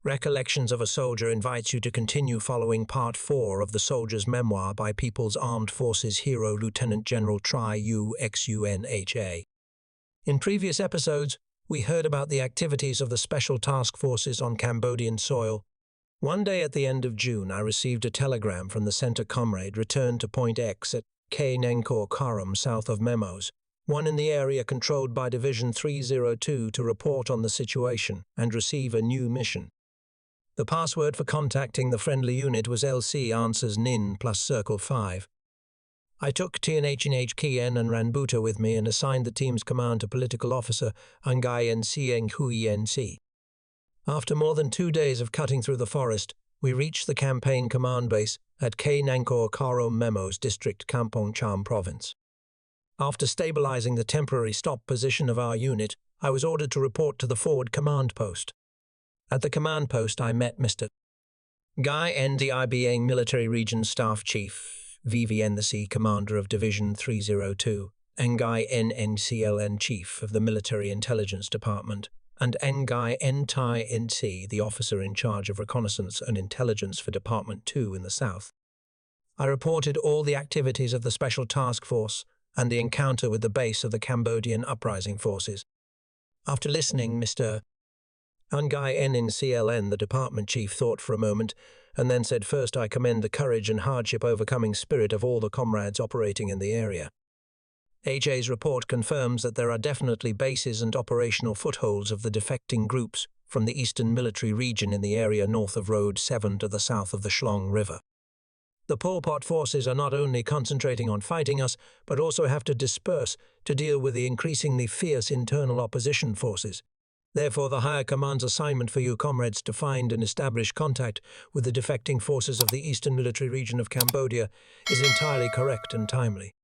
Recollections of a Soldier invites you to continue following Part 4 of The Soldier's Memoir by People's Armed Forces hero Lieutenant General Trieu Xunha. In previous episodes, we heard about the activities of the Special Task Forces on Cambodian soil. One day at the end of June, I received a telegram from the center comrade returned to Point X at Kampong Cham south of Memos, one in the area controlled by Division 302 to report on the situation and receive a new mission. The password for contacting the friendly unit was LC answers NIN plus circle 5. I took TNH Kien and Ranbuta with me and assigned the team's command to political officer Envoy NC. After more than 2 days of cutting through the forest, we reached the campaign command base at Kampong Cham Memos District, Kampong Cham Province. After stabilizing the temporary stop position of our unit, I was ordered to report to the forward command post. At the command post, I met Mr. Guy NDIBA Military Region Staff Chief, VVN Commander of Division 302, Nguy NCLN Chief of the Military Intelligence Department, and Nguy NTI NC, the officer in charge of reconnaissance and intelligence for Department 2 in the south. I reported all the activities of the Special Task Force and the encounter with the base of the Cambodian uprising forces. After listening, Mr. Nguy NCLN, the department chief, thought for a moment, and then said, "First, I commend the courage and hardship-overcoming spirit of all the comrades operating in the area. HA's report confirms that there are definitely bases and operational footholds of the defecting groups from the Eastern Military Region in the area north of Road 7 to the south of the Shlong River. The Pol Pot forces are not only concentrating on fighting us, but also have to disperse to deal with the increasingly fierce internal opposition forces. Therefore, the higher command's assignment for you comrades to find and establish contact with the defecting forces of the Eastern Military Region of Cambodia is entirely correct and timely.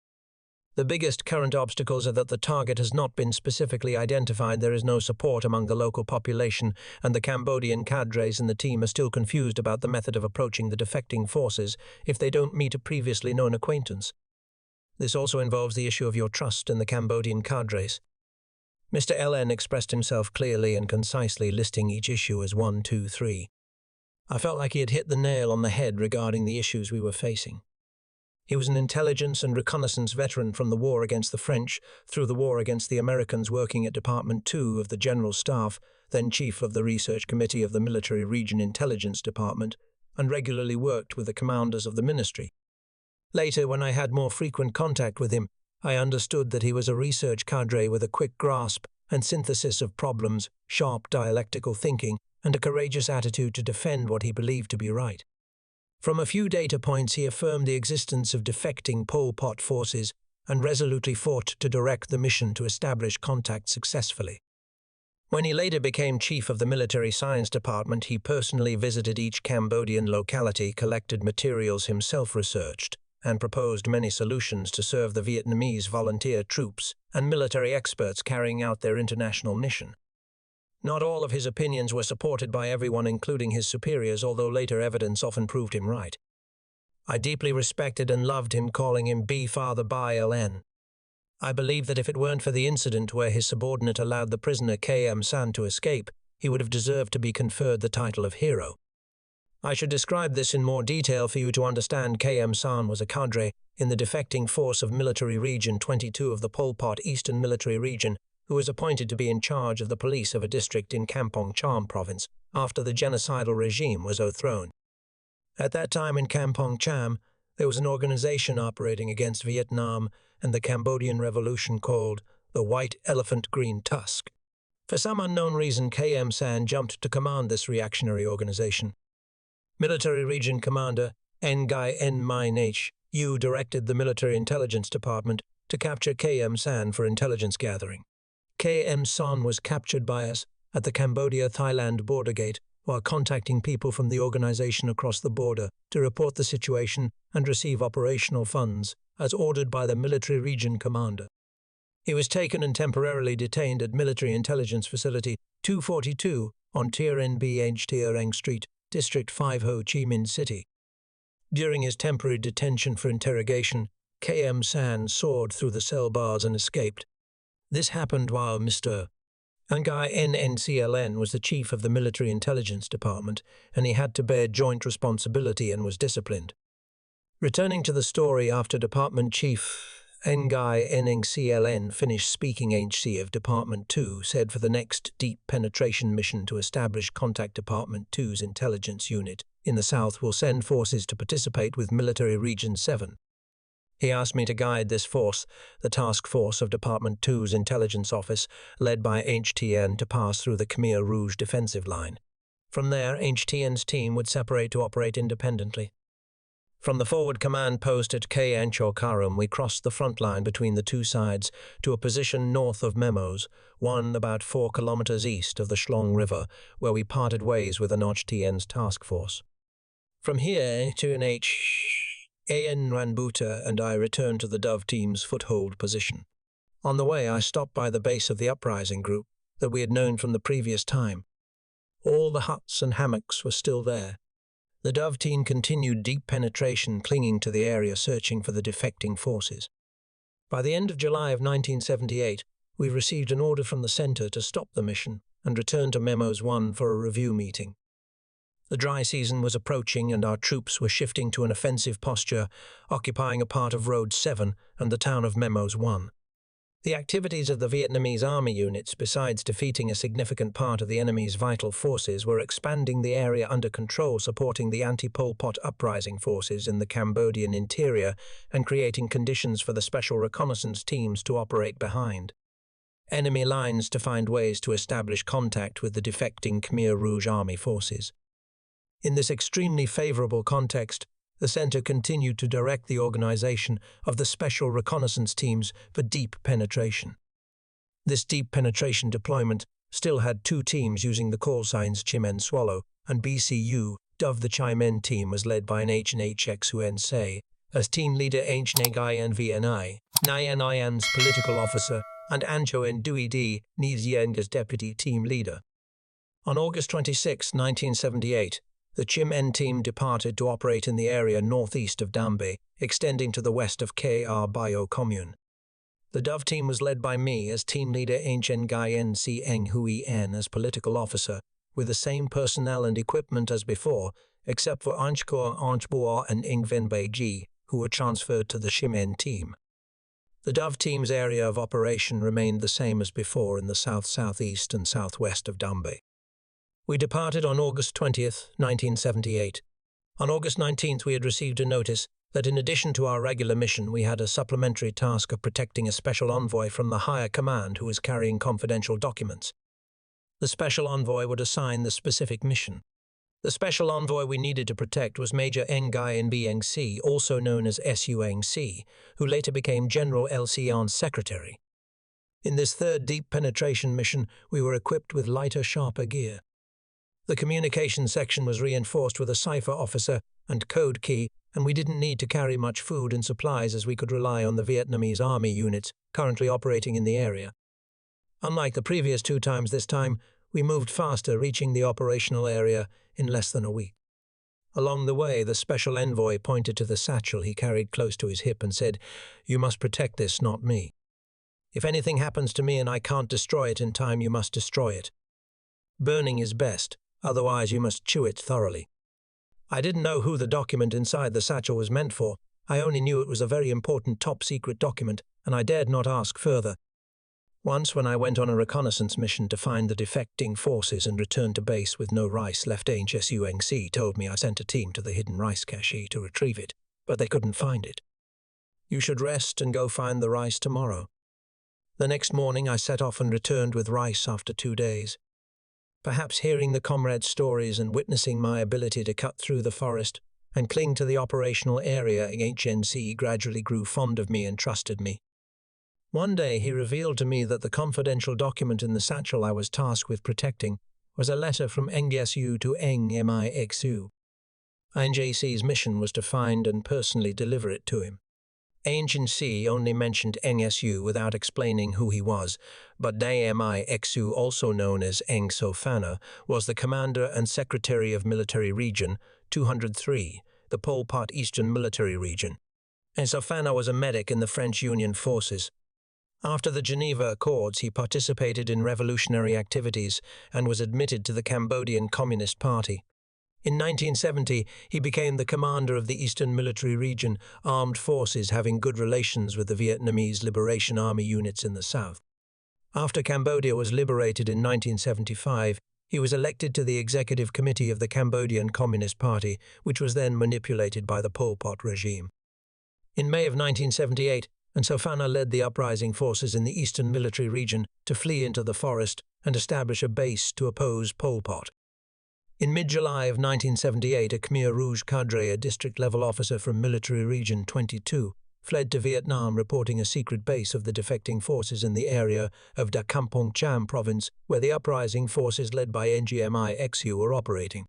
The biggest current obstacles are that the target has not been specifically identified, there is no support among the local population, and the Cambodian cadres in the team are still confused about the method of approaching the defecting forces if they don't meet a previously known acquaintance. This also involves the issue of your trust in the Cambodian cadres." Mr. LN expressed himself clearly and concisely, listing each issue as 1, 2, 3. I felt like he had hit the nail on the head regarding the issues we were facing. He was an intelligence and reconnaissance veteran from the war against the French through the war against the Americans, working at Department 2 of the General Staff, then Chief of the Research Committee of the Military Region Intelligence Department, and regularly worked with the commanders of the ministry. Later, when I had more frequent contact with him, I understood that he was a research cadre with a quick grasp and synthesis of problems, sharp dialectical thinking, and a courageous attitude to defend what he believed to be right. From a few data points, he affirmed the existence of defecting Pol Pot forces and resolutely fought to direct the mission to establish contact successfully. When he later became Chief of the Military Science Department, he personally visited each Cambodian locality, collected materials himself researched, and proposed many solutions to serve the Vietnamese volunteer troops and military experts carrying out their international mission. Not all of his opinions were supported by everyone, including his superiors, although later evidence often proved him right. I deeply respected and loved him, calling him B. Father by LN. I believe that if it weren't for the incident where his subordinate allowed the prisoner KM San to escape, he would have deserved to be conferred the title of hero. I should describe this in more detail for you to understand. KM San was a cadre in the defecting force of Military Region 22 of the Pol Pot Eastern Military Region, who was appointed to be in charge of the police of a district in Kampong Cham province after the genocidal regime was overthrown. At that time in Kampong Cham, there was an organization operating against Vietnam and the Cambodian Revolution called the White Elephant Green Tusk. For some unknown reason, KM San jumped to command this reactionary organization. Military Region Commander Nguy NMINHU directed the Military Intelligence Department to capture KM San for intelligence gathering. KM San was captured by us at the Cambodia-Thailand border gate while contacting people from the organization across the border to report the situation and receive operational funds, as ordered by the Military Region Commander. He was taken and temporarily detained at Military Intelligence Facility 242 on Tien Bh Tiereng Street, District 5 Ho Chi Minh City. During his temporary detention for interrogation, KM San soared through the cell bars and escaped. This happened while Mr. Envoy NNCLN was the chief of the Military Intelligence Department, and he had to bear joint responsibility and was disciplined. Returning to the story after Department Chief Envoy NNCLN finished speaking, HC of Department 2 said for the next deep penetration mission to establish contact Department 2's intelligence unit in the south will send forces to participate with Military Region 7. He asked me to guide this force, the task force of Department 2's intelligence office, led by HTN, to pass through the Khmer Rouge defensive line. From there, HTN's team would separate to operate independently. From the forward command post at Kampong Cham, we crossed the front line between the two sides to a position north of Memoir, one about 4 kilometers east of the Shlong River, where we parted ways with an HTN's task force. From here, An Ranbuta and I returned to the Dove team's foothold position. On the way, I stopped by the base of the uprising group that we had known from the previous time. All the huts and hammocks were still there. The Dove team continued deep penetration, clinging to the area, searching for the defecting forces. By the end of July of 1978, we received an order from the center to stop the mission and return to Memos 1 for a review meeting. The dry season was approaching and our troops were shifting to an offensive posture, occupying a part of Road 7 and the town of Memos 1. The activities of the Vietnamese army units, besides defeating a significant part of the enemy's vital forces, were expanding the area under control, supporting the anti-Pol Pot uprising forces in the Cambodian interior and creating conditions for the Special Reconnaissance Teams to operate behind enemy lines to find ways to establish contact with the defecting Khmer Rouge army forces. In this extremely favorable context, the center continued to direct the organization of the Special Reconnaissance Teams for deep penetration. This deep penetration deployment still had 2 teams using the call signs Chimen Swallow and BCU. Dove the Chimen team was led by an HNHXUN Say as team leader HNGIN VNI, Nyan's political officer, and Ancho Nduidi Nizieng as deputy team leader. On August 26, 1978, the Chimen team departed to operate in the area northeast of Dambe, extending to the west of KR Bio Commune. The Dove team was led by me as team leader Ancien Nguyen Eng Huyen as political officer, with the same personnel and equipment as before, except for Anchkor Anchboa and Ingven Beiji, who were transferred to the Chimen team. The Dove team's area of operation remained the same as before in the south-southeast and southwest of Dambe. We departed on August 20th, 1978. On August 19th, we had received a notice that in addition to our regular mission, we had a supplementary task of protecting a special envoy from the higher command who was carrying confidential documents. The special envoy would assign the specific mission. The special envoy we needed to protect was Major Nguyen Bieng Si, also known as Suang Si, who later became General Xian's secretary. In this third deep penetration mission, we were equipped with lighter, sharper gear. The communication section was reinforced with a cipher officer and code key, and we didn't need to carry much food and supplies as we could rely on the Vietnamese army units currently operating in the area. Unlike the previous 2 times, this time we moved faster, reaching the operational area in less than a week. Along the way, the special envoy pointed to the satchel he carried close to his hip and said, "You must protect this, not me. If anything happens to me and I can't destroy it in time, you must destroy it. Burning is best. Otherwise, you must chew it thoroughly." I didn't know who the document inside the satchel was meant for. I only knew it was a very important top-secret document, and I dared not ask further. Once, when I went on a reconnaissance mission to find the defecting forces and returned to base with no rice left, Suang Si told me I sent a team to the hidden rice cache to retrieve it, but they couldn't find it. "You should rest and go find the rice tomorrow." The next morning, I set off and returned with rice after 2 days. Perhaps hearing the comrades' stories and witnessing my ability to cut through the forest and cling to the operational area, HNC gradually grew fond of me and trusted me. One day he revealed to me that the confidential document in the satchel I was tasked with protecting was a letter from NGSU to Mixu. NJC's mission was to find and personally deliver it to him. NGC only mentioned NSU without explaining who he was, but Mixu, also known as Eng Sofana, was the commander and secretary of Military Region 203, the Pol Pot Eastern Military Region. And Sofana was a medic in the French Union forces. After the Geneva Accords, he participated in revolutionary activities and was admitted to the Cambodian Communist Party. In 1970, he became the commander of the Eastern Military Region Armed Forces, having good relations with the Vietnamese Liberation Army units in the south. After Cambodia was liberated in 1975, he was elected to the Executive Committee of the Cambodian Communist Party, which was then manipulated by the Pol Pot regime. In May of 1978, Sofana led the uprising forces in the Eastern Military Region to flee into the forest and establish a base to oppose Pol Pot. In mid-July of 1978, a Khmer Rouge cadre, a district-level officer from Military Region 22, fled to Vietnam, reporting a secret base of the defecting forces in the area of the Kampong Cham province, where the uprising forces led by NGMI-XU were operating.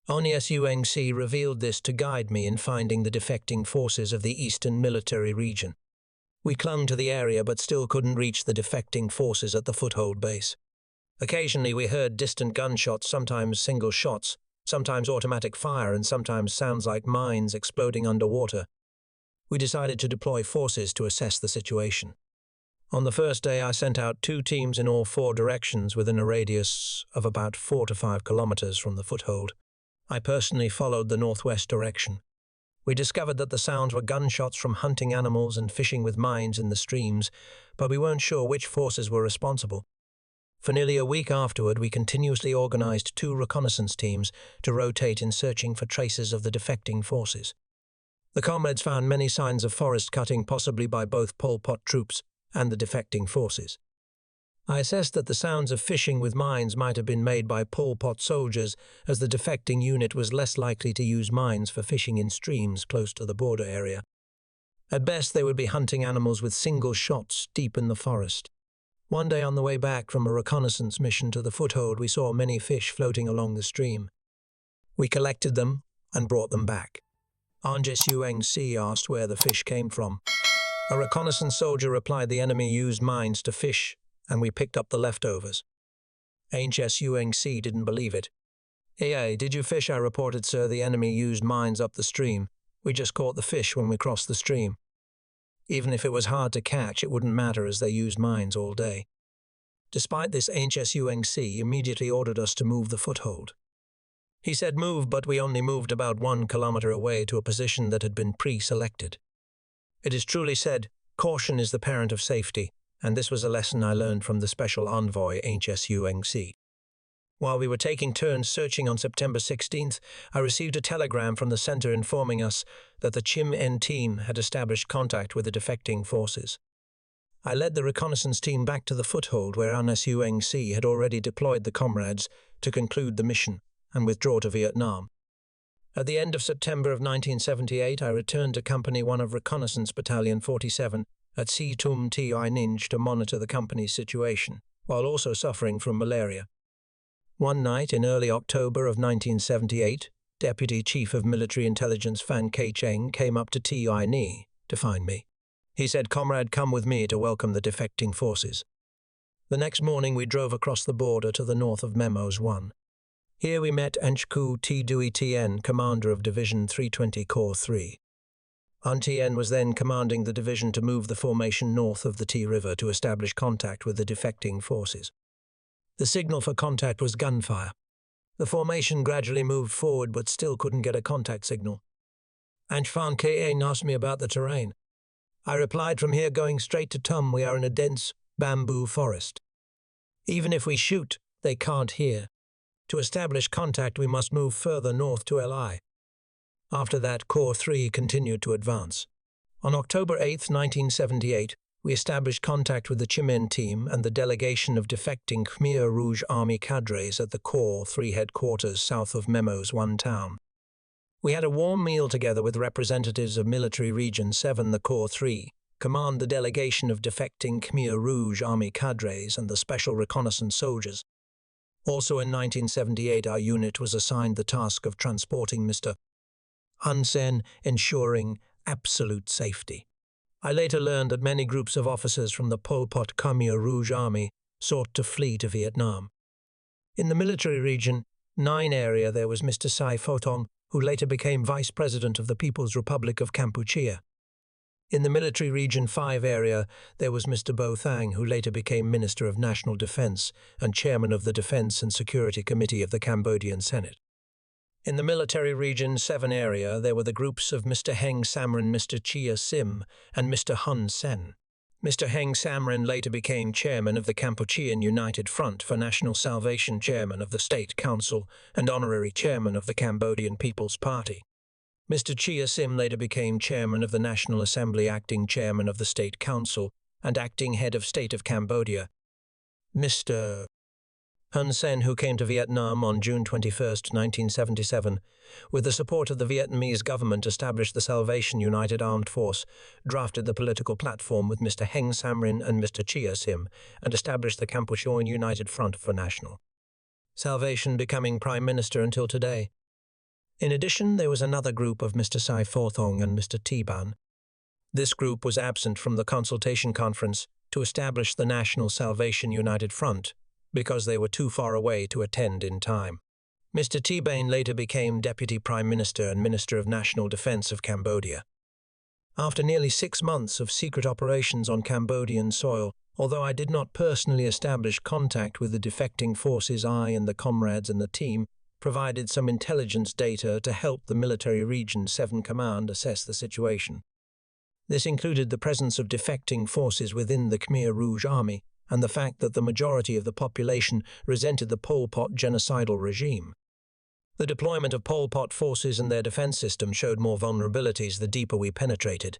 Ông revealed this to guide me in finding the defecting forces of the Eastern Military Region. We clung to the area but still couldn't reach the defecting forces at the foothold base. Occasionally we heard distant gunshots, sometimes single shots, sometimes automatic fire, and sometimes sounds like mines exploding underwater. We decided to deploy forces to assess the situation. On the first day, I sent out 2 teams in all 4 directions within a radius of about 4 to 5 kilometers from the foothold. I personally followed the northwest direction. We discovered that the sounds were gunshots from hunting animals and fishing with mines in the streams, but we weren't sure which forces were responsible. For nearly a week afterward, we continuously organized 2 reconnaissance teams to rotate in searching for traces of the defecting forces. The comrades found many signs of forest cutting, possibly by both Pol Pot troops and the defecting forces. I assessed that the sounds of fishing with mines might have been made by Pol Pot soldiers, as the defecting unit was less likely to use mines for fishing in streams close to the border area. At best, they would be hunting animals with single shots deep in the forest. One day on the way back from a reconnaissance mission to the foothold, we saw many fish floating along the stream. We collected them and brought them back. Ông Sáu asked where the fish came from. A reconnaissance soldier replied the enemy used mines to fish, and we picked up the leftovers. Ông Sáu didn't believe it. "Hey, did you fish?" I reported. "Sir, the enemy used mines up the stream. We just caught the fish when we crossed the stream. Even if it was hard to catch, it wouldn't matter, as they used mines all day." Despite this, Ông Sáu immediately ordered us to move the foothold. He said move, but we only moved about 1 kilometer away to a position that had been pre-selected. It is truly said, caution is the parent of safety, and this was a lesson I learned from the special envoy, Ông Sáu. While we were taking turns searching on September 16th, I received a telegram from the center informing us that the Chim En team had established contact with the defecting forces. I led the reconnaissance team back to the foothold, where Ông Sáu had already deployed the comrades to conclude the mission and withdraw to Vietnam. At the end of September of 1978, I returned to Company 1 of Reconnaissance Battalion 47 at Si Tum Ti Ninj to monitor the company's situation, while also suffering from malaria. One night in early October of 1978, Deputy Chief of Military Intelligence Phan Kay Cheng came up to Ti Ni to find me. He said, "Comrade, come with me to welcome the defecting forces." The next morning we drove across the border to the north of Memoir 1. Here we met Enchku T. Dui Tien, commander of Division 320 Corps 3. Tien was then commanding the division to move the formation north of the T River to establish contact with the defecting forces. The signal for contact was gunfire. The formation gradually moved forward but still couldn't get a contact signal. Phan Kay asked me about the terrain. I replied, "From here going straight to Tum, we are in a dense bamboo forest. Even if we shoot, they can't hear. To establish contact, we must move further north to Li." After that, Corps 3 continued to advance. On October 8, 1978, we established contact with the Chim En team and the delegation of defecting Khmer Rouge Army cadres at the Corps 3 headquarters south of Memoir 1 town. We had a warm meal together with representatives of Military Region 7, the Corps 3, command the delegation of defecting Khmer Rouge Army cadres and the Special Reconnaissance soldiers. Also in 1978, our unit was assigned the task of transporting Mr. Hun Sen, ensuring absolute safety. I later learned that many groups of officers from the Pol Pot Khmer Rouge Army sought to flee to Vietnam. In the Military Region 9 area, there was Mr. Sai Photong, who later became Vice President of the People's Republic of Kampuchea. In the Military Region 5 area, there was Mr. Bo Thang, who later became Minister of National Defense and Chairman of the Defense and Security Committee of the Cambodian Senate. In the Military Region 7 area, there were the groups of Mr. Heng Samrin, Mr. Chia Sim, and Mr. Hun Sen. Mr. Heng Samrin later became Chairman of the Cambodian United Front for National Salvation, Chairman of the State Council, and Honorary Chairman of the Cambodian People's Party. Mr. Chia Sim later became Chairman of the National Assembly, Acting Chairman of the State Council, and Acting Head of State of Cambodia. Mr. Hun Sen, who came to Vietnam on June 21, 1977, with the support of the Vietnamese government, established the Salvation United Armed Force, drafted the political platform with Mr. Heng Samrin and Mr. Chia Sim, and established the Cambodian United Front for National Salvation, becoming Prime Minister until today. In addition, there was another group of Mr. Sai Forthong and Mr. T-Ban. This group was absent from the consultation conference to establish the National Salvation United Front because they were too far away to attend in time. Mr. T-Ban later became Deputy Prime Minister and Minister of National Defense of Cambodia. After nearly 6 months of secret operations on Cambodian soil, although I did not personally establish contact with the defecting forces, I and the comrades in the team provided some intelligence data to help the Military Region 7 Command assess the situation. This included the presence of defecting forces within the Khmer Rouge army and the fact that the majority of the population resented the Pol Pot genocidal regime. The deployment of Pol Pot forces and their defense system showed more vulnerabilities the deeper we penetrated.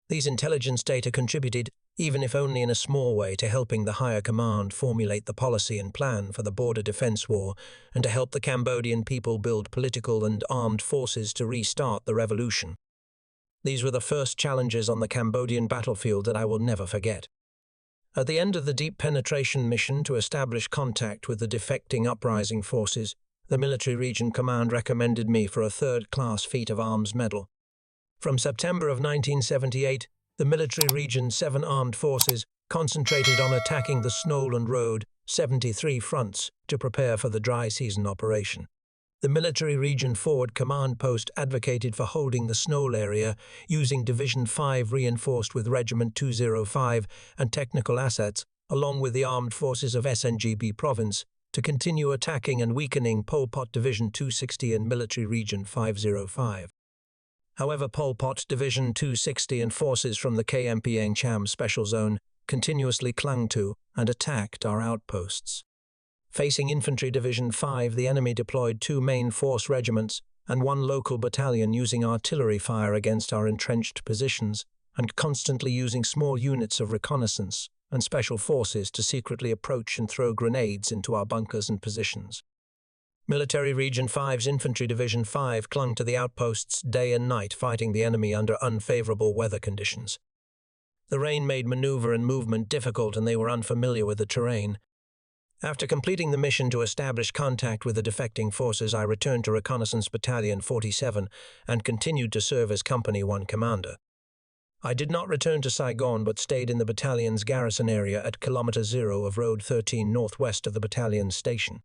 These intelligence data contributed, even if only in a small way, to helping the higher command formulate the policy and plan for the border defense war and to help the Cambodian people build political and armed forces to restart the revolution. These were the first challenges on the Cambodian battlefield that I will never forget. At the end of the deep penetration mission to establish contact with the defecting uprising forces, the Military Region Command recommended me for a third-class feat of arms medal. From September of 1978, the Military Region 7 Armed Forces concentrated on attacking the Snowland Road 73 fronts to prepare for the dry season operation. The Military Region Forward Command Post advocated for holding the Snow area using Division 5 reinforced with Regiment 205 and technical assets, along with the armed forces of SNGB Province, to continue attacking and weakening Pol Pot Division 260 and Military Region 505. However, Pol Pot Division 260 and forces from the Kampong Cham Special Zone continuously clung to and attacked our outposts. Facing Infantry Division 5, the enemy deployed 2 main force regiments and 1 local battalion using artillery fire against our entrenched positions and constantly using small units of reconnaissance and special forces to secretly approach and throw grenades into our bunkers and positions. Military Region 5's Infantry Division 5 clung to the outposts day and night, fighting the enemy under unfavorable weather conditions. The rain made maneuver and movement difficult, and they were unfamiliar with the terrain. After completing the mission to establish contact with the defecting forces, I returned to Reconnaissance Battalion 47 and continued to serve as Company 1 Commander. I did not return to Saigon but stayed in the battalion's garrison area at Kilometer 0 of Road 13 northwest of the battalion's station.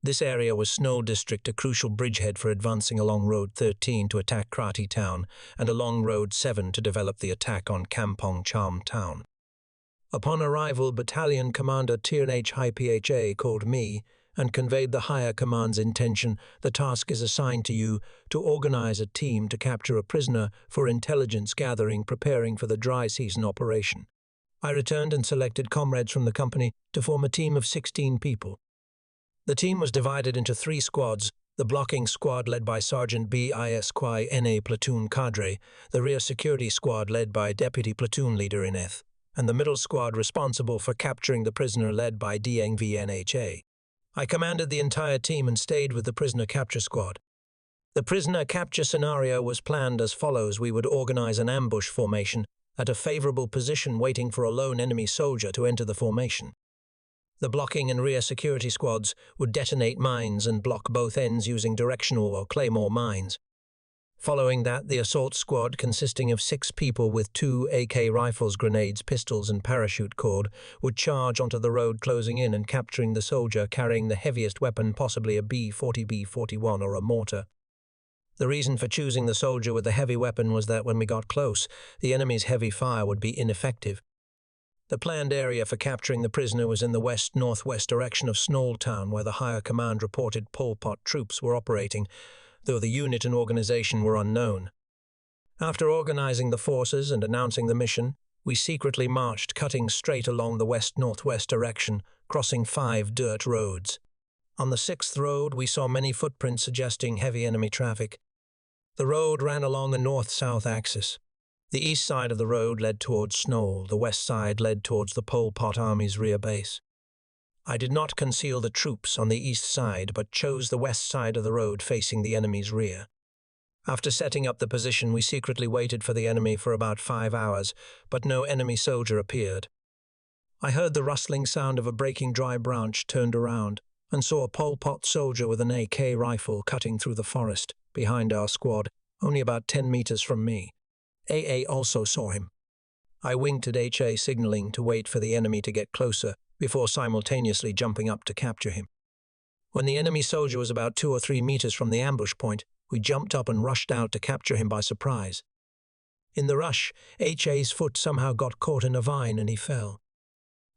This area was Snow District, a crucial bridgehead for advancing along Road 13 to attack Krati Town and along Road 7 to develop the attack on Kampong Cham Town. Upon arrival, Battalion Commander Tiernh Pha called me and conveyed the higher command's intention. The task is assigned to you to organize a team to capture a prisoner for intelligence gathering preparing for the dry season operation. I returned and selected comrades from the company to form a team of 16 people. The team was divided into 3 squads: the blocking squad led by Sergeant Bisqui Na Platoon Cadre, the rear security squad led by Deputy Platoon Leader Ineth, and the middle squad responsible for capturing the prisoner led by Deng Nha. I commanded the entire team and stayed with the prisoner capture squad. The prisoner capture scenario was planned as follows: we would organize an ambush formation at a favorable position waiting for a lone enemy soldier to enter the formation. The blocking and rear security squads would detonate mines and block both ends using directional or claymore mines. Following that, the assault squad, consisting of 6 people with 2 AK rifles, grenades, pistols and parachute cord, would charge onto the road, closing in and capturing the soldier carrying the heaviest weapon, possibly a B-40, B-41 or a mortar. The reason for choosing the soldier with the heavy weapon was that when we got close, the enemy's heavy fire would be ineffective. The planned area for capturing the prisoner was in the west-northwest direction of Snoal Town, where the higher command reported Pol Pot troops were operating, though the unit and organization were unknown. After organizing the forces and announcing the mission, we secretly marched, cutting straight along the west-northwest direction, crossing 5 dirt roads. On the 6th road, we saw many footprints suggesting heavy enemy traffic. The road ran along the north-south axis. The east side of the road led towards Snoal, the west side led towards the Pol Pot Army's rear base. I did not conceal the troops on the east side, but chose the west side of the road facing the enemy's rear. After setting up the position, we secretly waited for the enemy for about 5 hours, but no enemy soldier appeared. I heard the rustling sound of a breaking dry branch, turned around, and saw a Pol Pot soldier with an AK rifle cutting through the forest, behind our squad, only about 10 meters from me. AA also saw him. I winked at HA, signaling to wait for the enemy to get closer, before simultaneously jumping up to capture him. When the enemy soldier was about 2 or 3 meters from the ambush point, we jumped up and rushed out to capture him by surprise. In the rush, HA's foot somehow got caught in a vine and he fell.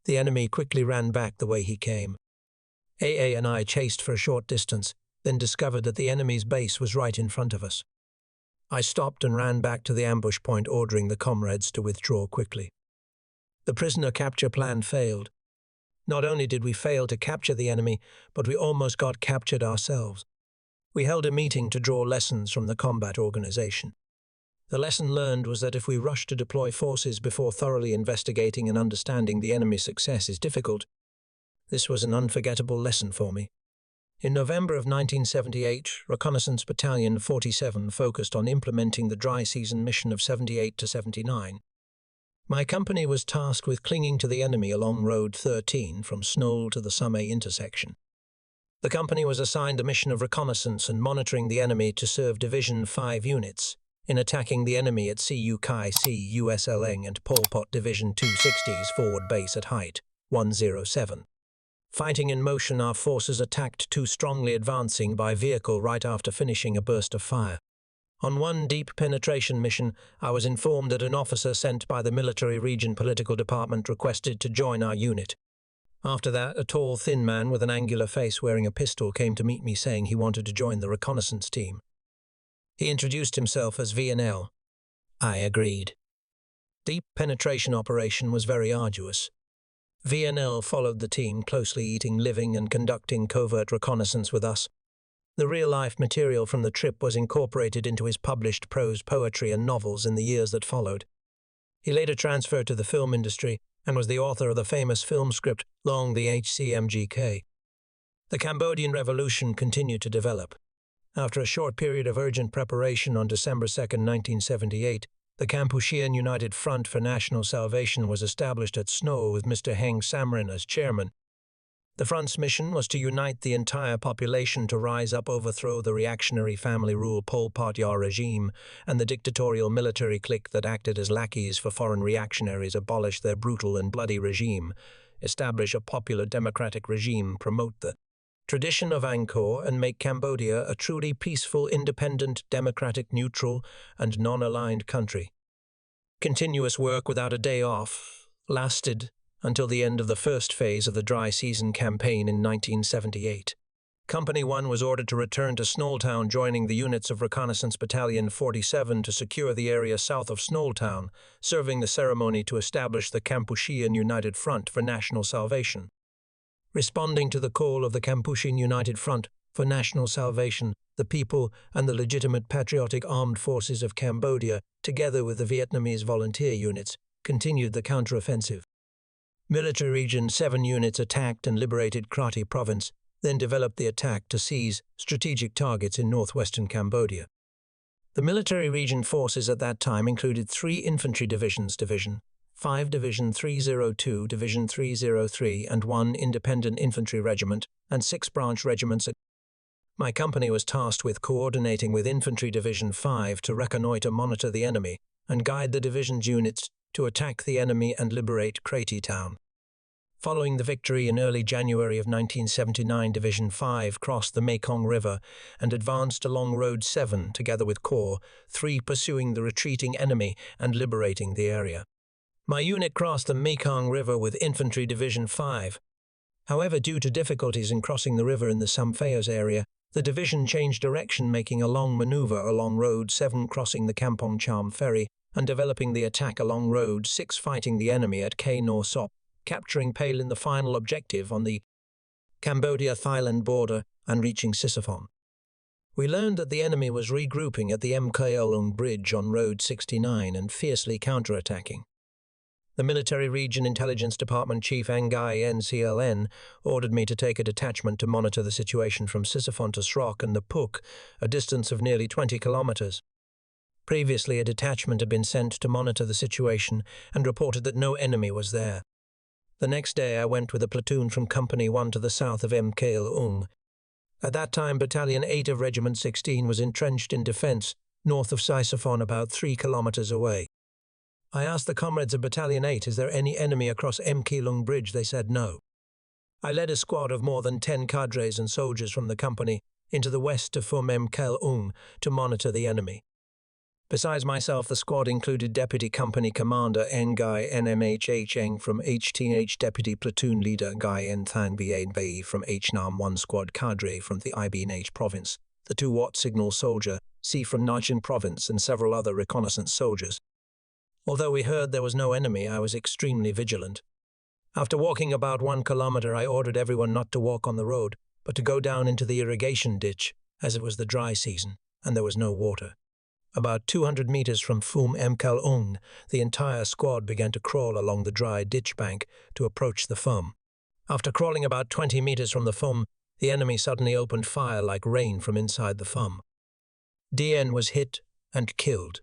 The enemy quickly ran back the way he came. AA and I chased for a short distance, then discovered that the enemy's base was right in front of us. I stopped and ran back to the ambush point, ordering the comrades to withdraw quickly. The prisoner capture plan failed. Not only did we fail to capture the enemy, but we almost got captured ourselves. We held a meeting to draw lessons from the combat organization. The lesson learned was that if we rush to deploy forces before thoroughly investigating and understanding the enemy's success is difficult. This was an unforgettable lesson for me. In November of 1978, Reconnaissance Battalion 47 focused on implementing the dry season mission of 78 to 79. My company was tasked with clinging to the enemy along Road 13 from Snoal to the Sumay intersection. The company was assigned the mission of reconnaissance and monitoring the enemy to serve Division 5 units in attacking the enemy at Cu Kai C USLeng and Pol Pot Division 260's forward base at height 107. Fighting in motion, our forces attacked too strongly, advancing by vehicle right after finishing a burst of fire. On one deep penetration mission, I was informed that an officer sent by the Military Region Political Department requested to join our unit. After that, a tall, thin man with an angular face wearing a pistol came to meet me, saying he wanted to join the reconnaissance team. He introduced himself as VNL. I agreed. Deep penetration operation was very arduous. VNL followed the team closely, eating, living and conducting covert reconnaissance with us. The real-life material from the trip was incorporated into his published prose poetry and novels in the years that followed. He later transferred to the film industry and was the author of the famous film script Long the HCMGK. The Cambodian Revolution continued to develop. After a short period of urgent preparation on December 2, 1978, the Kampuchean United Front for National Salvation was established at Snow with Mr. Heng Samrin as chairman. The front's mission was to unite the entire population to rise up, overthrow the reactionary family rule Pol Pot regime and the dictatorial military clique that acted as lackeys for foreign reactionaries, abolish their brutal and bloody regime, establish a popular democratic regime, promote the tradition of Angkor, and make Cambodia a truly peaceful, independent, democratic, neutral, and non-aligned country. Continuous work without a day off lasted until the end of the first phase of the dry season campaign in 1978. Company 1 was ordered to return to Snoal Town, joining the units of Reconnaissance Battalion 47 to secure the area south of Snoal Town, serving the ceremony to establish the Kampuchean United Front for National Salvation. Responding to the call of the Kampuchean United Front for National Salvation, the people and the legitimate patriotic armed forces of Cambodia, together with the Vietnamese volunteer units, continued the counteroffensive. Military Region 7 units attacked and liberated Krati Province, then developed the attack to seize strategic targets in northwestern Cambodia. The Military Region forces at that time included 3 infantry divisions, Division 5 Division 302, Division 303, and 1 independent infantry regiment, and 6 branch regiments. My company was tasked with coordinating with Infantry Division 5 to reconnoiter, monitor the enemy, and guide the division's units to attack the enemy and liberate Krati Town. Following the victory in early January of 1979, Division 5 crossed the Mekong River and advanced along Road 7 together with Corps 3 pursuing the retreating enemy and liberating the area. My unit crossed the Mekong River with Infantry Division 5. However, due to difficulties in crossing the river in the Samphaos area, the division changed direction, making a long maneuver along Road 7 crossing the Kampong Cham ferry and developing the attack along Road 6 fighting the enemy at Khe Nor Sop, capturing Palin, the final objective on the Cambodia-Thailand border, and reaching Sisophon. We learned that the enemy was regrouping at the Mklung Bridge on Road 69 and fiercely counterattacking. The Military Region Intelligence Department Chief Envoy NCLN ordered me to take a detachment to monitor the situation from Sisophon to Srok and the Puk, a distance of nearly 20 kilometers. Previously, a detachment had been sent to monitor the situation and reported that no enemy was there. The next day, I went with a platoon from Company 1 to the south of Mklung. At that time, Battalion 8 of Regiment 16 was entrenched in defense north of Sisophon, about 3 kilometers away. I asked the comrades of Battalion 8, is there any enemy across Mklung Bridge? They said no. I led a squad of more than 10 cadres and soldiers from the company into the west of Phum Mklung to monitor the enemy. Besides myself, the squad included Deputy Company Commander Ngai NMH Eng from HTH, Deputy Platoon Leader Ngai N Than Ba from HNAM 1 Squad Cadre from the IBNH Province, the 2-watt signal soldier C from Najin Province, and several other reconnaissance soldiers. Although we heard there was no enemy, I was extremely vigilant. After walking about 1 kilometer, I ordered everyone not to walk on the road, but to go down into the irrigation ditch, as it was the dry season, and there was no water. About 200 meters from Phum Mklung, the entire squad began to crawl along the dry ditch bank to approach the Phum. After crawling about 20 meters from the Phum, the enemy suddenly opened fire like rain from inside the Phum. DN was hit and killed.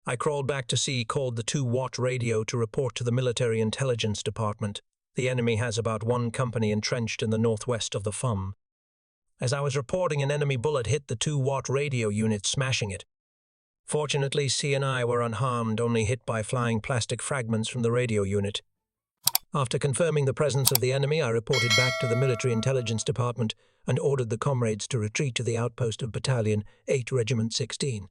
I crawled back to sea, called the 2-watt radio to report to the Military Intelligence Department. The enemy has about 1 company entrenched in the northwest of the Phum. As I was reporting, an enemy bullet hit the 2-watt radio unit, smashing it. Fortunately, C and I were unharmed, only hit by flying plastic fragments from the radio unit. After confirming the presence of the enemy, I reported back to the Military Intelligence Department and ordered the comrades to retreat to the outpost of Battalion 8 Regiment 16.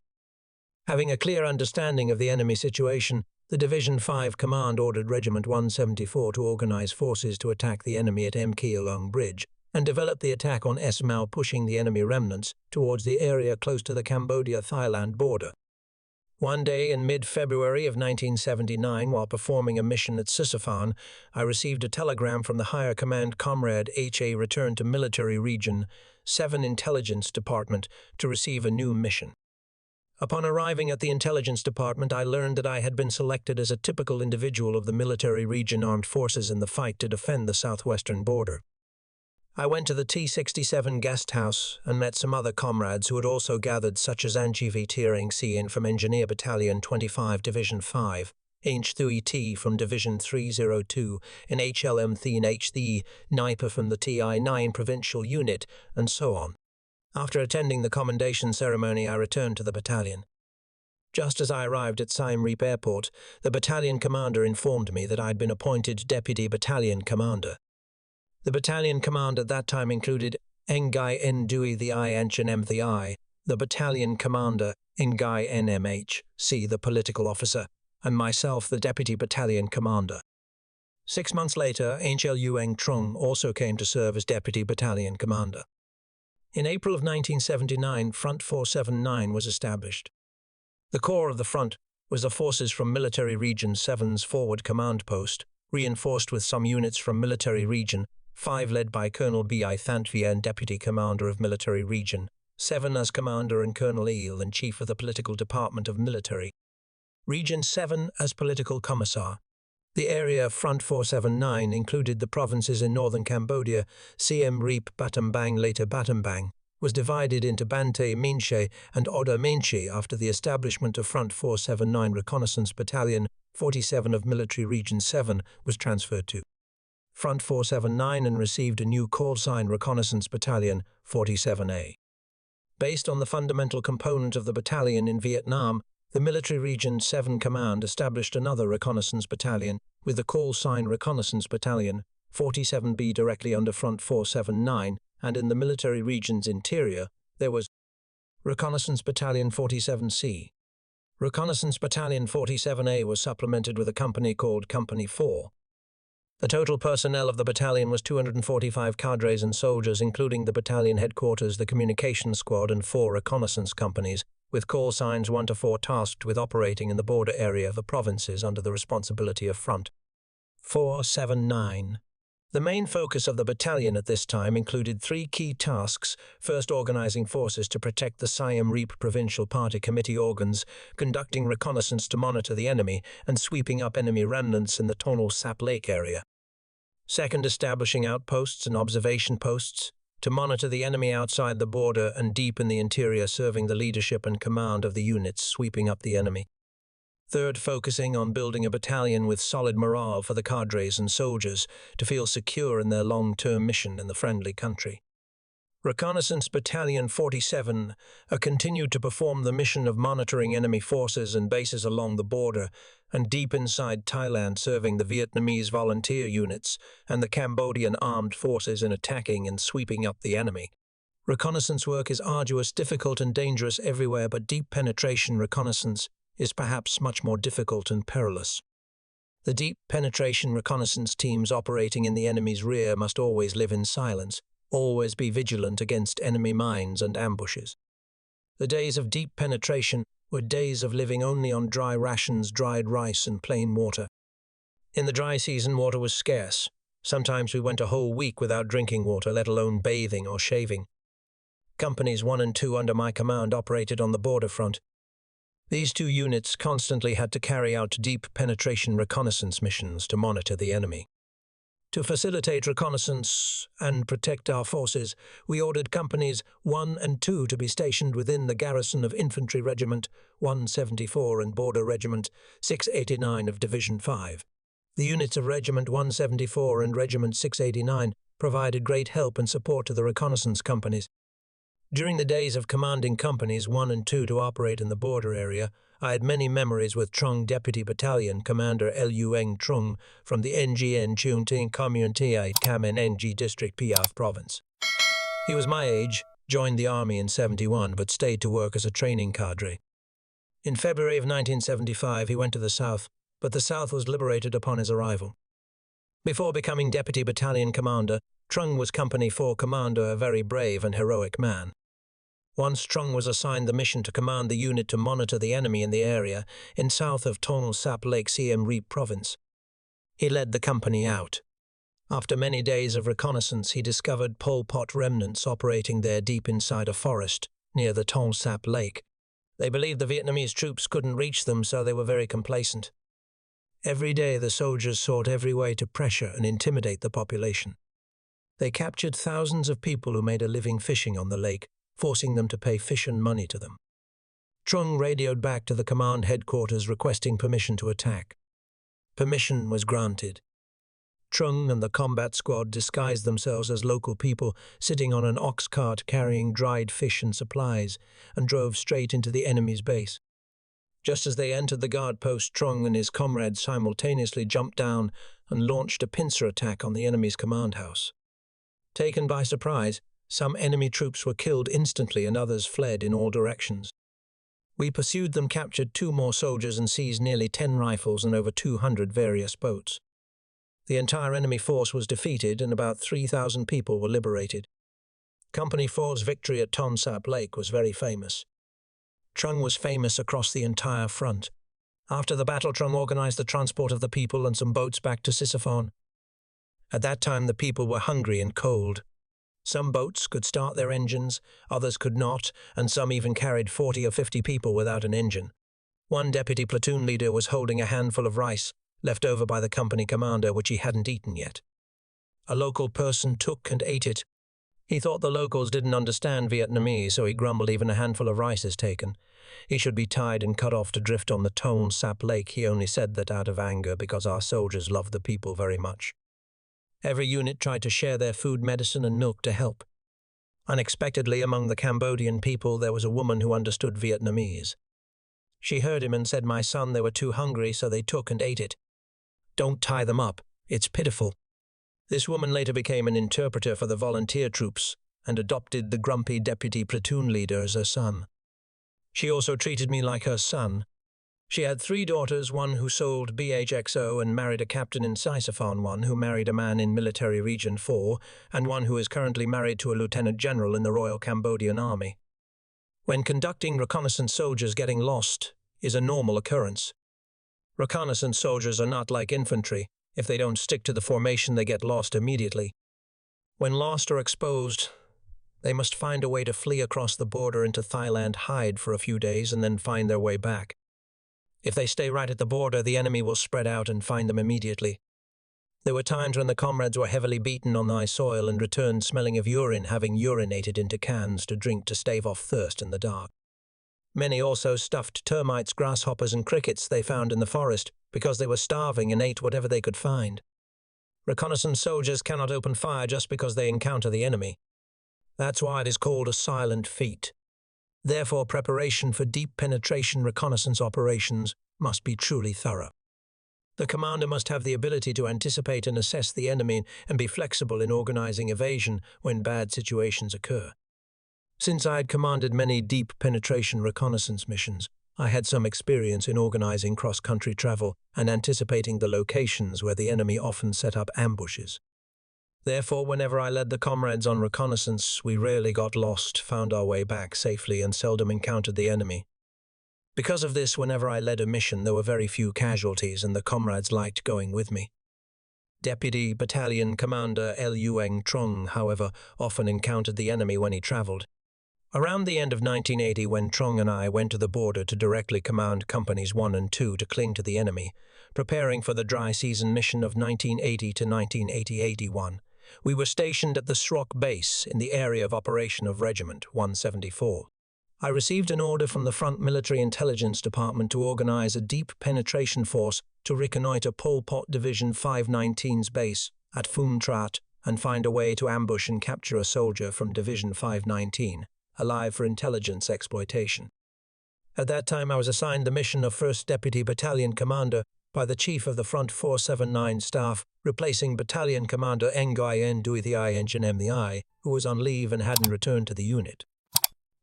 Having a clear understanding of the enemy situation, the Division 5 Command ordered Regiment 174 to organize forces to attack the enemy at Mklung Bridge and develop the attack on Esmau, pushing the enemy remnants towards the area close to the Cambodia-Thailand border. One day in mid-February of 1979, while performing a mission at Sisophon, I received a telegram from the Higher Command Comrade H.A. returned to Military Region 7 Intelligence Department to receive a new mission. Upon arriving at the Intelligence Department, I learned that I had been selected as a typical individual of the Military Region Armed Forces in the fight to defend the southwestern border. I went to the T-67 guest house and met some other comrades who had also gathered, such as Anchivi Tiering Cien from Engineer Battalion 25 Division 5, Ainch Thui T from Division 302, and HLM Thien H the Niper from the TI-9 Provincial Unit, and so on. After attending the commendation ceremony, I returned to the battalion. Just as I arrived at Siem Reap Airport, the battalion commander informed me that I had been appointed Deputy Battalion Commander. The battalion command at that time included Ngai Ndui the I Anchen M the I, the battalion commander Ngai NMH, C the political officer, and myself the Deputy Battalion Commander. 6 months later, Anchel Yueng Trung also came to serve as Deputy Battalion Commander. In April of 1979, Front 479 was established. The core of the front was the forces from Military Region 7's forward command post, reinforced with some units from Military Region 5 led by Colonel B.I. Thantvia and Deputy Commander of Military Region 7 as Commander, and Colonel Eel and Chief of the Political Department of Military Region 7 as Political Commissar. The area of Front 479 included the provinces in northern Cambodia. Siem Reap Battambang, later Battambang, was divided into Bante Minche and Oda Minche after the establishment of Front 479 Reconnaissance Battalion 47 of Military Region 7 was transferred to Front 479 and received a new call sign Reconnaissance Battalion 47A. Based on the fundamental component of the battalion in Vietnam, the Military Region 7 Command established another reconnaissance battalion with the call sign Reconnaissance Battalion 47B directly under Front 479, and in the military region's interior, there was Reconnaissance Battalion 47C. Reconnaissance Battalion 47A was supplemented with a company called Company 4. The total personnel of the battalion was 245 cadres and soldiers, including the battalion headquarters, the communications squad, and 4 reconnaissance companies, with call signs 1 to 4 tasked with operating in the border area of the provinces under the responsibility of Front 479. The main focus of the battalion at this time included 3 key tasks: first, organizing forces to protect the Siam Reap Provincial Party Committee organs, conducting reconnaissance to monitor the enemy, and sweeping up enemy remnants in the Tonle Sap Lake area. Second, establishing outposts and observation posts to monitor the enemy outside the border and deep in the interior, serving the leadership and command of the units sweeping up the enemy. Third, focusing on building a battalion with solid morale for the cadres and soldiers to feel secure in their long-term mission in the friendly country. Reconnaissance Battalion 47 continued to perform the mission of monitoring enemy forces and bases along the border and deep inside Thailand, serving the Vietnamese volunteer units and the Cambodian armed forces in attacking and sweeping up the enemy. Reconnaissance work is arduous, difficult, and dangerous everywhere, but deep penetration reconnaissance is perhaps much more difficult and perilous. The deep penetration reconnaissance teams operating in the enemy's rear must always live in silence, always be vigilant against enemy mines and ambushes. The days of deep penetration were days of living only on dry rations, dried rice, and plain water. In the dry season, water was scarce. Sometimes we went a whole week without drinking water, let alone bathing or shaving. Companies 1 and 2 under my command operated on the border front. These 2 units constantly had to carry out deep penetration reconnaissance missions to monitor the enemy. To facilitate reconnaissance and protect our forces, we ordered Companies 1 and 2 to be stationed within the garrison of Infantry Regiment 174 and Border Regiment 689 of Division 5. The units of Regiment 174 and Regiment 689 provided great help and support to the reconnaissance companies. During the days of commanding Companies 1 and 2 to operate in the border area, I had many memories with Trung Deputy Battalion Commander Lueng Trung from the NGN Chun Ting Community Cam NG District Piaf Province. He was my age, joined the army in 71, but stayed to work as a training cadre. In February of 1975, he went to the south, but the south was liberated upon his arrival. Before becoming Deputy Battalion Commander, Trung was Company 4 Commander, a very brave and heroic man. Once Trung was assigned the mission to command the unit to monitor the enemy in the area in south of Tonle Sap Lake, Siam Reap Province. He led the company out. After many days of reconnaissance, he discovered Pol Pot remnants operating there deep inside a forest near the Tonle Sap Lake. They believed the Vietnamese troops couldn't reach them, so they were very complacent. Every day the soldiers sought every way to pressure and intimidate the population. They captured thousands of people who made a living fishing on the lake, forcing them to pay fish and money to them. Trung radioed back to the command headquarters requesting permission to attack. Permission was granted. Trung and the combat squad disguised themselves as local people, sitting on an ox cart carrying dried fish and supplies, and drove straight into the enemy's base. Just as they entered the guard post, Trung and his comrades simultaneously jumped down and launched a pincer attack on the enemy's command house. Taken by surprise, some enemy troops were killed instantly and others fled in all directions. We pursued them, captured 2 more soldiers, and seized nearly 10 rifles and over 200 various boats. The entire enemy force was defeated and about 3,000 people were liberated. Company 4's victory at Tonle Sap Lake was very famous. Trung was famous across the entire front. After the battle, Trung organized the transport of the people and some boats back to Sisophon. At that time, the people were hungry and cold. Some boats could start their engines, others could not, and some even carried 40 or 50 people without an engine. One deputy platoon leader was holding a handful of rice, left over by the company commander, which he hadn't eaten yet. A local person took and ate it. He thought the locals didn't understand Vietnamese, so he grumbled even a handful of rice is taken. He should be tied and cut off to drift on the Tonle Sap Lake. He only said that out of anger because our soldiers loved the people very much. Every unit tried to share their food, medicine, and milk to help. Unexpectedly, among the Cambodian people, there was a woman who understood Vietnamese. She heard him and said, "My son, they were too hungry, so they took and ate it. Don't tie them up. It's pitiful." This woman later became an interpreter for the volunteer troops and adopted the grumpy deputy platoon leader as her son. She also treated me like her son. She had 3 daughters, one who sold BHXO and married a captain in Sisophon, one who married a man in Military Region 4, and one who is currently married to a lieutenant general in the Royal Cambodian Army. When conducting reconnaissance, soldiers getting lost is a normal occurrence. Reconnaissance soldiers are not like infantry. If they don't stick to the formation, they get lost immediately. When lost or exposed, they must find a way to flee across the border into Thailand, hide for a few days, and then find their way back. If they stay right at the border, the enemy will spread out and find them immediately. There were times when the comrades were heavily beaten on the soil and returned smelling of urine, having urinated into cans to drink to stave off thirst in the dark. Many also stuffed termites, grasshoppers, and crickets they found in the forest because they were starving and ate whatever they could find. Reconnaissance soldiers cannot open fire just because they encounter the enemy. That's why it is called a silent feat. Therefore, preparation for deep penetration reconnaissance operations must be truly thorough. The commander must have the ability to anticipate and assess the enemy and be flexible in organizing evasion when bad situations occur. Since I had commanded many deep penetration reconnaissance missions, I had some experience in organizing cross-country travel and anticipating the locations where the enemy often set up ambushes. Therefore, whenever I led the comrades on reconnaissance, we rarely got lost, found our way back safely, and seldom encountered the enemy. Because of this, whenever I led a mission, there were very few casualties, and the comrades liked going with me. Deputy Battalion Commander Luang Trong, however, often encountered the enemy when he traveled. Around the end of 1980, when Trong and I went to the border to directly command Companies 1 and 2 to cling to the enemy, preparing for the dry season mission of 1980 to 1980-81, we were stationed at the Srock base in the area of operation of Regiment 174. I received an order from the Front Military Intelligence Department to organize a deep penetration force to reconnoiter Pol Pot Division 519's base at Phum Trat and find a way to ambush and capture a soldier from Division 519, alive for intelligence exploitation. At that time, I was assigned the mission of 1st Deputy Battalion Commander by the Chief of the Front 479 Staff, replacing Battalion Commander Envoy Ndui the Engine MI, who was on leave and hadn't returned to the unit.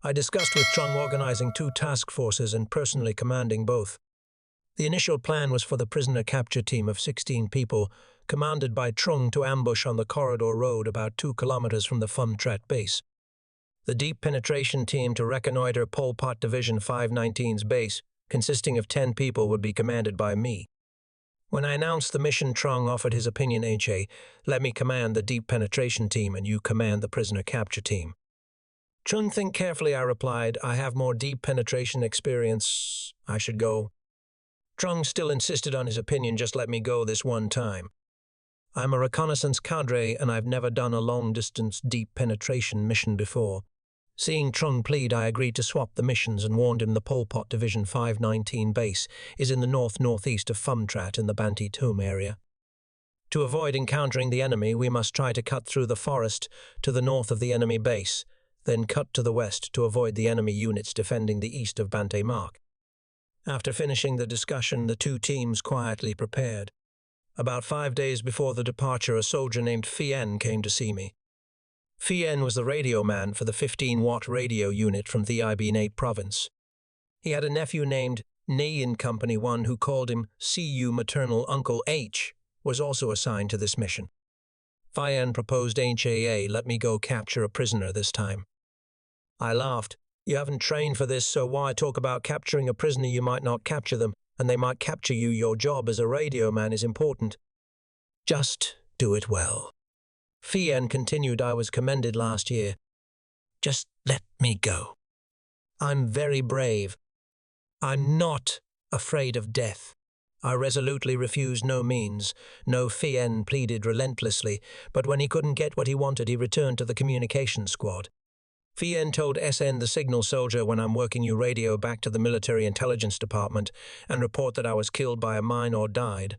I discussed with Trung organizing 2 task forces and personally commanding both. The initial plan was for the prisoner capture team of 16 people, commanded by Trung, to ambush on the corridor road about 2 kilometers from the Phum Trat base. The deep penetration team to reconnoiter Pol Pot Division 519's base, consisting of 10 people, would be commanded by me. When I announced the mission, Trung offered his opinion. Let me command the deep penetration team and you command the prisoner capture team. Chun, think carefully, I replied. I have more deep penetration experience. I should go. Trung still insisted on his opinion. Just let me go this one time. I'm a reconnaissance cadre and I've never done a long-distance deep penetration mission before. Seeing Trung plead, I agreed to swap the missions and warned him the Pol Pot Division 519 base is in the north-northeast of Phum Trat in the Banti Thom area. To avoid encountering the enemy, we must try to cut through the forest to the north of the enemy base, then cut to the west to avoid the enemy units defending the east of Bante Mark. After finishing the discussion, the 2 teams quietly prepared. About 5 days before the departure, a soldier named Phien came to see me. Phien was the radio man for the 15-watt radio unit from the IB8 province. He had a nephew named Nay in Company 1 who called him CU maternal Uncle H, was also assigned to this mission. Phien proposed HAA, let me go capture a prisoner this time. I laughed. You haven't trained for this, so why talk about capturing a prisoner? You might not capture them, and they might capture you. Your job as a radio man is important. Just do it well. Phien continued. I was commended last year. Just let me go. I'm very brave. I'm not afraid of death. I resolutely refused no means. No, Phien pleaded relentlessly, but when he couldn't get what he wanted, he returned to the communications squad. Phien told SN, the signal soldier, when I'm working you radio back to the military intelligence department and report that I was killed by a mine or died.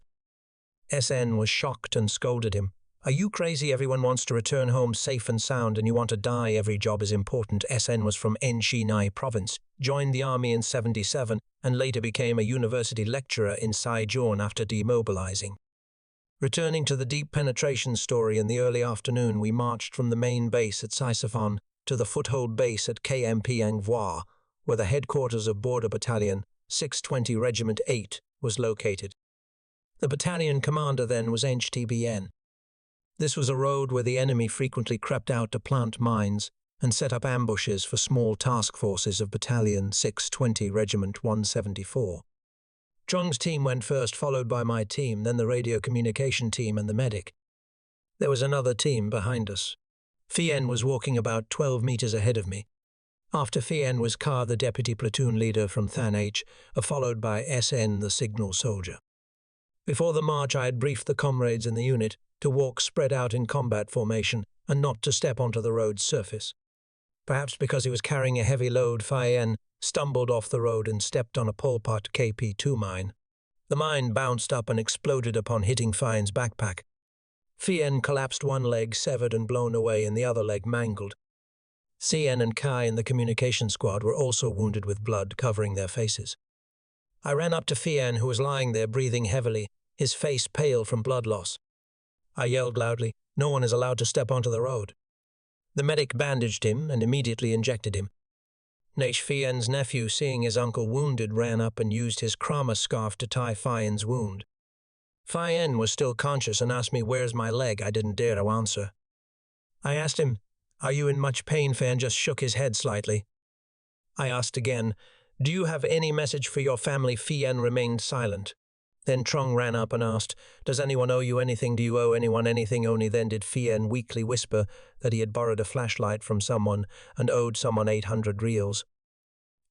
SN was shocked and scolded him. Are you crazy? Everyone wants to return home safe and sound and you want to die. Every job is important. SN was from Nai province, joined the army in 1977 and later became a university lecturer in Saigon after demobilizing. Returning to the deep penetration story, in the early afternoon we marched from the main base at Siphon to the foothold base at Kampong Cham, where the headquarters of Border Battalion 620 Regiment 8 was located. The battalion commander then was HTBN. This was a road where the enemy frequently crept out to plant mines and set up ambushes for small task forces of Battalion 620 Regiment 174. Chung's team went first, followed by my team, then the radio communication team and the medic. There was another team behind us. Phien was walking about 12 meters ahead of me. After Phien was Ka, the deputy platoon leader from Than H, followed by SN, the signal soldier. Before the march I had briefed the comrades in the unit to walk spread out in combat formation and not to step onto the road's surface. Perhaps because he was carrying a heavy load, Phien stumbled off the road and stepped on a Pol Pot KP2 mine. The mine bounced up and exploded upon hitting Phien's backpack. Phien collapsed, one leg severed and blown away and the other leg mangled. CN and Kai in the communication squad were also wounded with blood covering their faces. I ran up to Phien, who was lying there breathing heavily, his face pale from blood loss. I yelled loudly, "No one is allowed to step onto the road." The medic bandaged him and immediately injected him. Nesh Phien's nephew, seeing his uncle wounded, ran up and used his Krama scarf to tie Phien's wound. Phien was still conscious and asked me, "Where's my leg?" I didn't dare to answer. I asked him, "Are you in much pain?" Phien just shook his head slightly. I asked again, "Do you have any message for your family?" Phien remained silent. Then Trung ran up and asked, "Does anyone owe you anything? Do you owe anyone anything?" Only then did Phien weakly whisper that he had borrowed a flashlight from someone and owed someone 800 reals.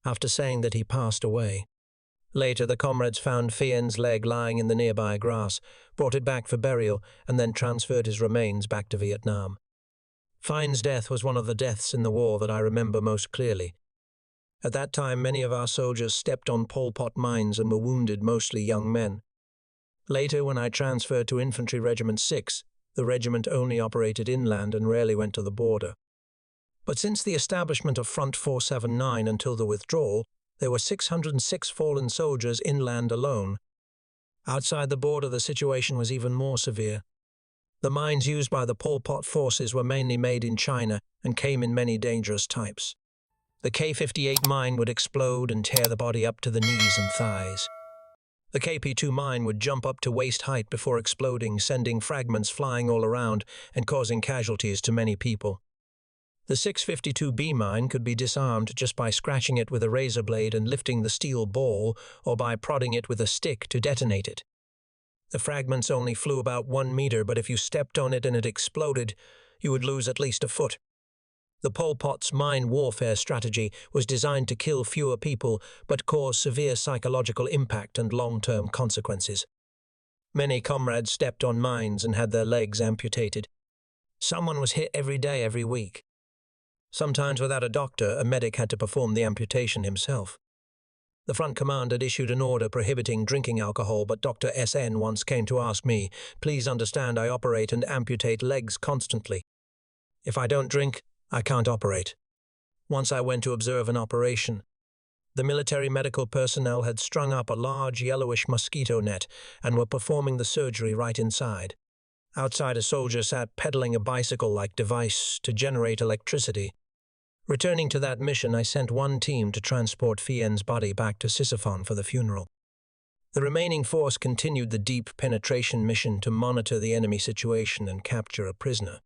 After saying that, he passed away. Later, the comrades found Phien's leg lying in the nearby grass, brought it back for burial, and then transferred his remains back to Vietnam. Phien's death was one of the deaths in the war that I remember most clearly. At that time, many of our soldiers stepped on Pol Pot mines and were wounded, mostly young men. Later, when I transferred to Infantry Regiment 6, the regiment only operated inland and rarely went to the border. But since the establishment of Front 479 until the withdrawal, there were 606 fallen soldiers inland alone. Outside the border, the situation was even more severe. The mines used by the Pol Pot forces were mainly made in China and came in many dangerous types. The K-58 mine would explode and tear the body up to the knees and thighs. The KP2 mine would jump up to waist height before exploding, sending fragments flying all around and causing casualties to many people. The 652B mine could be disarmed just by scratching it with a razor blade and lifting the steel ball, or by prodding it with a stick to detonate it. The fragments only flew about 1 meter, but if you stepped on it and it exploded, you would lose at least a foot. The Pol Pot's mine warfare strategy was designed to kill fewer people but cause severe psychological impact and long-term consequences. Many comrades stepped on mines and had their legs amputated. Someone was hit every day, every week. Sometimes without a doctor, a medic had to perform the amputation himself. The front command had issued an order prohibiting drinking alcohol, but Dr. SN once came to ask me, "Please understand, I operate and amputate legs constantly. If I don't drink, I can't operate." Once I went to observe an operation. The military medical personnel had strung up a large yellowish mosquito net and were performing the surgery right inside. Outside, a soldier sat pedaling a bicycle-like device to generate electricity. Returning to that mission, I sent one team to transport Phien's body back to Siphon for the funeral. The remaining force continued the deep penetration mission to monitor the enemy situation and capture a prisoner.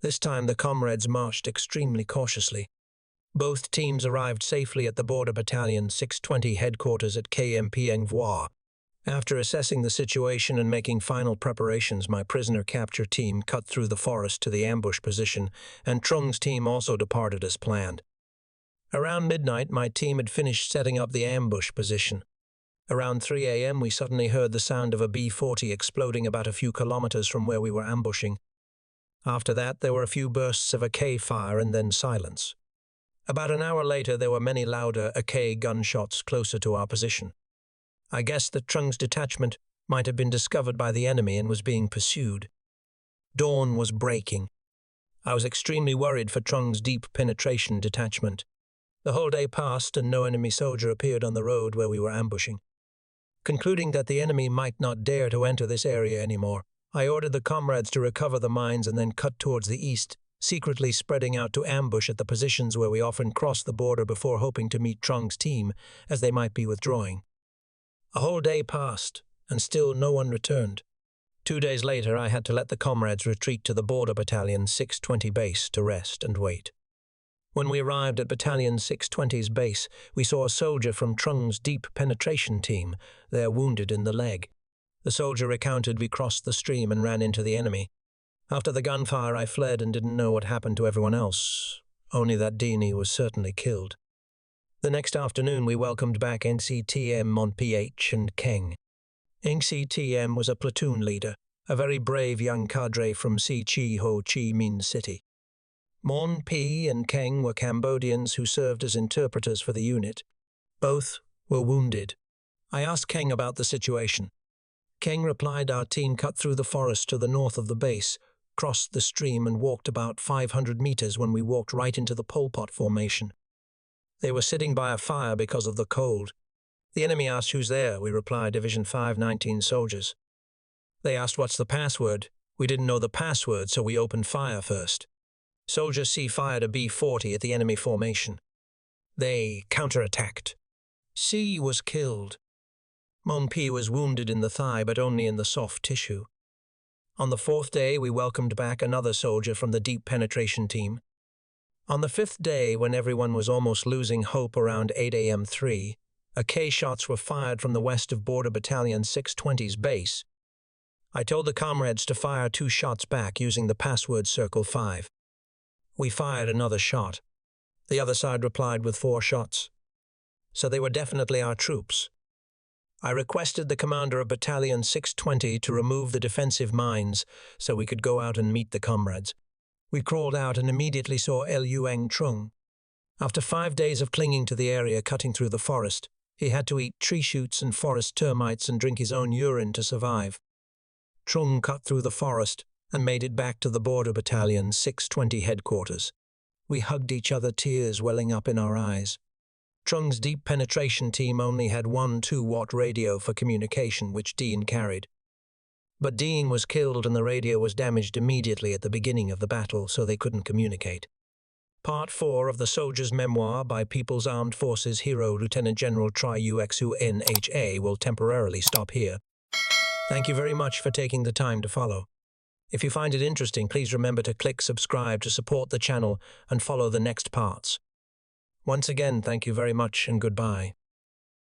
This time the comrades marched extremely cautiously. Both teams arrived safely at the Border Battalion 620 headquarters at Kampong Cham. After assessing the situation and making final preparations, my prisoner capture team cut through the forest to the ambush position, and Trung's team also departed as planned. Around midnight, my team had finished setting up the ambush position. Around 3 a.m., we suddenly heard the sound of a B-40 exploding about a few kilometers from where we were ambushing. After that, there were a few bursts of AK fire and then silence. About an hour later, there were many louder AK gunshots closer to our position. I guessed that Trung's detachment might have been discovered by the enemy and was being pursued. Dawn was breaking. I was extremely worried for Trung's deep penetration detachment. The whole day passed and no enemy soldier appeared on the road where we were ambushing. Concluding that the enemy might not dare to enter this area anymore, I ordered the comrades to recover the mines and then cut towards the east, secretly spreading out to ambush at the positions where we often crossed the border before hoping to meet Trung's team, as they might be withdrawing. A whole day passed, and still no one returned. 2 days later, I had to let the comrades retreat to the Border Battalion 620 base to rest and wait. When we arrived at Battalion 620's base, we saw a soldier from Trung's deep penetration team, there wounded in the leg. The soldier recounted we crossed the stream and ran into the enemy. After the gunfire, I fled and didn't know what happened to everyone else, only that Dini was certainly killed. The next afternoon, we welcomed back NCTM Mon PH and Keng. NCTM was a platoon leader, a very brave young cadre from Ho Chi Minh City. Mon P and Keng were Cambodians who served as interpreters for the unit. Both were wounded. I asked Keng about the situation. Keng replied our team cut through the forest to the north of the base, crossed the stream and walked about 500 meters when we walked right into the Pol Pot formation. They were sitting by a fire because of the cold. The enemy asked who's there. We replied, Division 519 soldiers. They asked what's the password. We didn't know the password, so we opened fire first. Soldier C fired a B-40 at the enemy formation. They counterattacked. C was killed. Mon P was wounded in the thigh, but only in the soft tissue. On the 4th day, we welcomed back another soldier from the deep penetration team. On the 5th day, when everyone was almost losing hope around 8 a.m. 3, AK shots were fired from the west of Border Battalion 620's base. I told the comrades to fire 2 shots back using the password Circle 5. We fired another shot. The other side replied with 4 shots. So they were definitely our troops. I requested the commander of Battalion 620 to remove the defensive mines so we could go out and meet the comrades. We crawled out and immediately saw Luang Trung. After 5 days of clinging to the area cutting through the forest, he had to eat tree shoots and forest termites and drink his own urine to survive. Trung cut through the forest and made it back to the Border Battalion 620 headquarters. We hugged each other, tears welling up in our eyes. Trung's deep penetration team only had one 2-watt radio for communication, which Dean carried. But Dean was killed and the radio was damaged immediately at the beginning of the battle, so they couldn't communicate. Part 4 of the Soldier's Memoir by People's Armed Forces Hero Lieutenant General Trieu NHA will temporarily stop here. Thank you very much for taking the time to follow. If you find it interesting, please remember to click subscribe to support the channel and follow the next parts. Once again, thank you very much and goodbye.